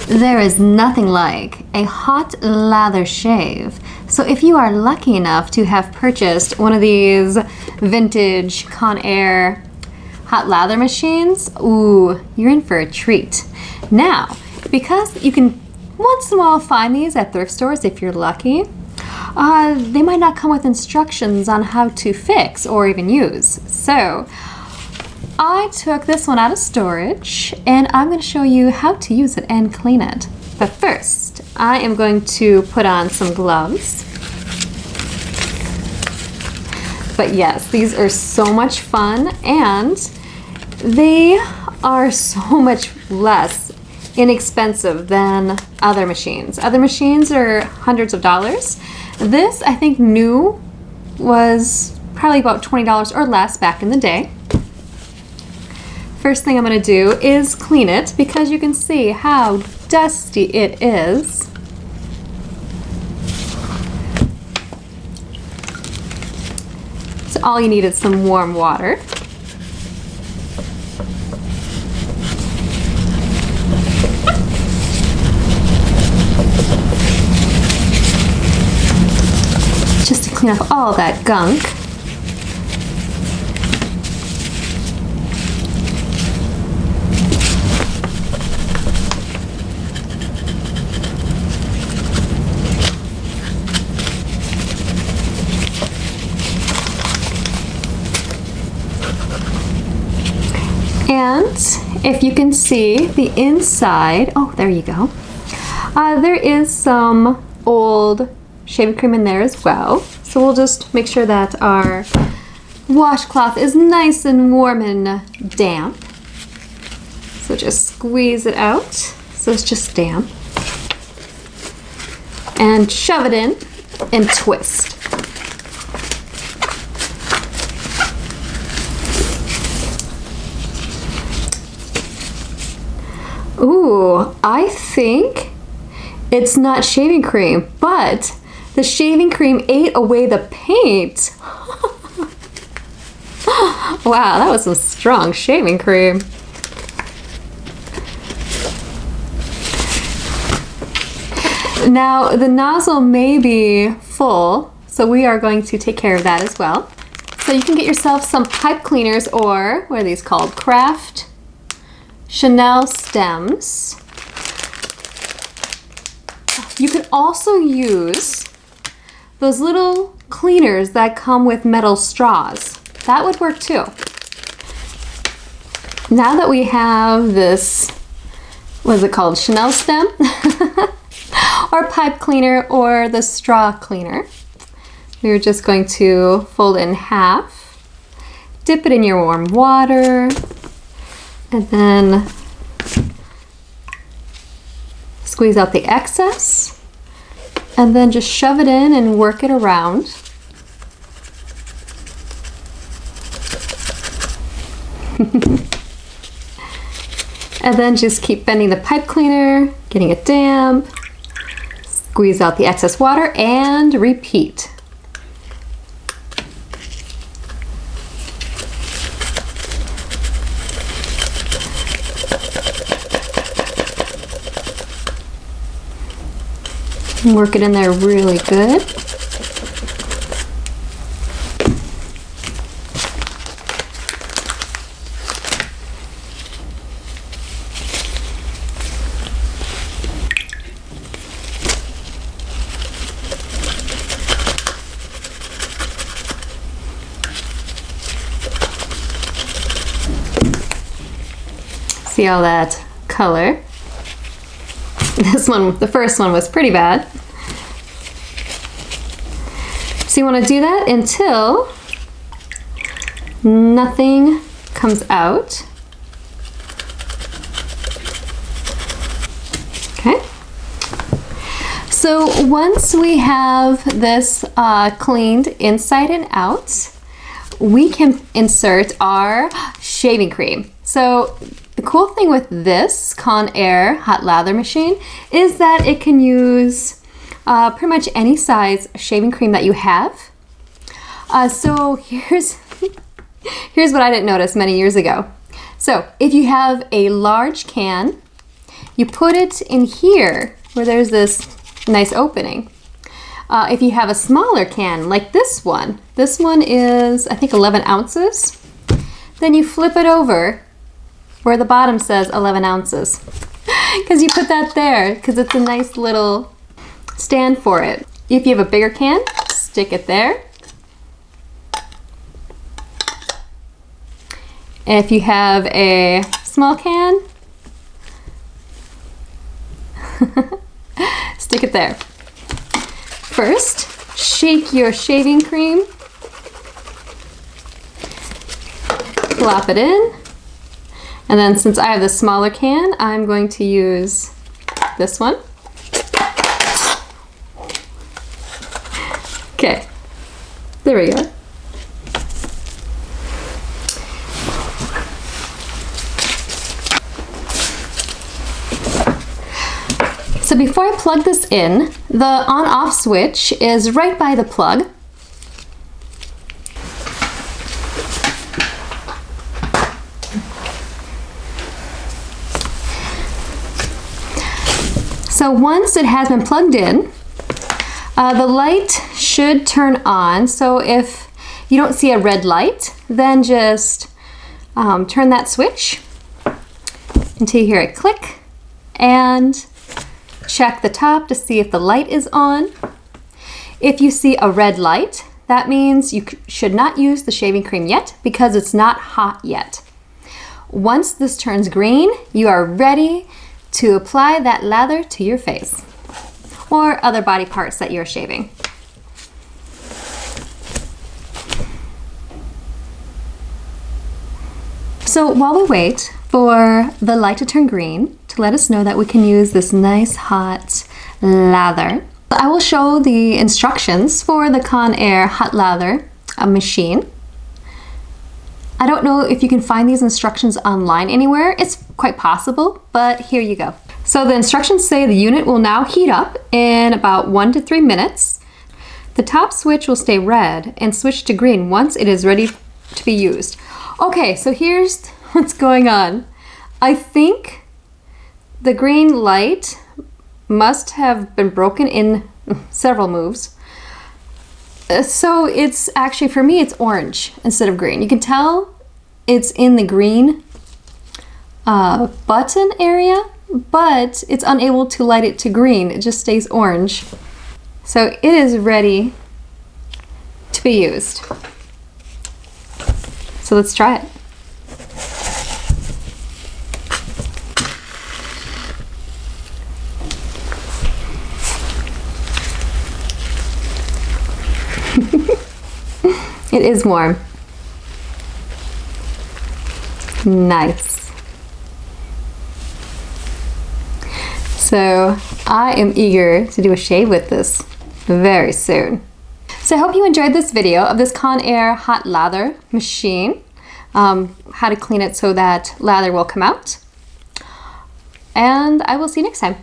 There is nothing like a hot lather shave. So if you are lucky enough to have purchased one of these vintage Conair hot lather machines, ooh, you're in for a treat. Now, because you can once in a while find these at thrift stores if you're lucky, they might not come with instructions on how to fix or even use. So I took this one out of storage and I'm going to show you how to use it and clean it. But first, I am going to put on some gloves. But yes, these are so much fun and they are so much less inexpensive than other machines. Other machines are hundreds of dollars. This, I think, new was probably about $20 or less back in the day. First thing I'm going to do is clean it because you can see how dusty it is. So all you need is some warm water. Just to clean off all that gunk. And if you can see the inside, oh, there you go. There is some old shaving cream in there as well. So we'll just make sure that our washcloth is nice and warm and damp. So just squeeze it out so it's just damp. And shove it in and twist. Ooh, I think it's not shaving cream, but the shaving cream ate away the paint. Wow, that was some strong shaving cream. Now, the nozzle may be full, so we are going to take care of that as well. So you can get yourself some pipe cleaners, or what are these called? Craft Chanel stems. You can also use those little cleaners that come with metal straws. That would work too. Now that we have this, what is it called? Chanel stem? Or pipe cleaner or the straw cleaner. We're just going to fold it in half, dip it in your warm water, and then squeeze out the excess, and then just shove it in and work it around. And then just keep bending the pipe cleaner, getting it damp, squeeze out the excess water, and repeat. Work it in there really good. See all that color? This one, the first one, was pretty bad. So you want to do that until nothing comes out. Okay. So once we have this cleaned inside and out, we can insert our shaving cream. So the cool thing with this Conair hot lather machine is that it can use pretty much any size shaving cream that you have. So here's what I didn't notice many years ago. So if you have a large can, you put it in here where there's this nice opening. If you have a smaller can like this one is I think 11 ounces, then you flip it over where the bottom says 11 ounces. Because you put that there because it's a nice little stand for it. If you have a bigger can, stick it there. And if you have a small can, stick it there. First, shake your shaving cream, plop it in, and then since I have the smaller can, I'm going to use this one. Okay, there we go. So before I plug this in, the on-off switch is right by the plug. So once it has been plugged in, the light should turn on. So if you don't see a red light, then just turn that switch until you hear it click, and check the top to see if the light is on. If you see a red light, that means you should not use the shaving cream yet because it's not hot yet. Once this turns green, you are ready to apply that lather to your face or other body parts that you're shaving. So while we wait for the light to turn green to let us know that we can use this nice hot lather, I will show the instructions for the Conair hot lather machine. I don't know if you can find these instructions online anywhere. It's quite possible, but here you go. So the instructions say the unit will now heat up in about 1 to 3 minutes. The top switch will stay red and switch to green once it is ready to be used. Okay, so here's what's going on. I think the green light must have been broken in several moves. So it's actually, for me, it's orange instead of green. You can tell it's in the green button area, but it's unable to light it to green. It just stays orange. So it is ready to be used. So let's try it. It is warm. Nice. So I am eager to do a shave with this very soon. So I hope you enjoyed this video of this Conair hot lather machine, how to clean it so that lather will come out. And I will see you next time.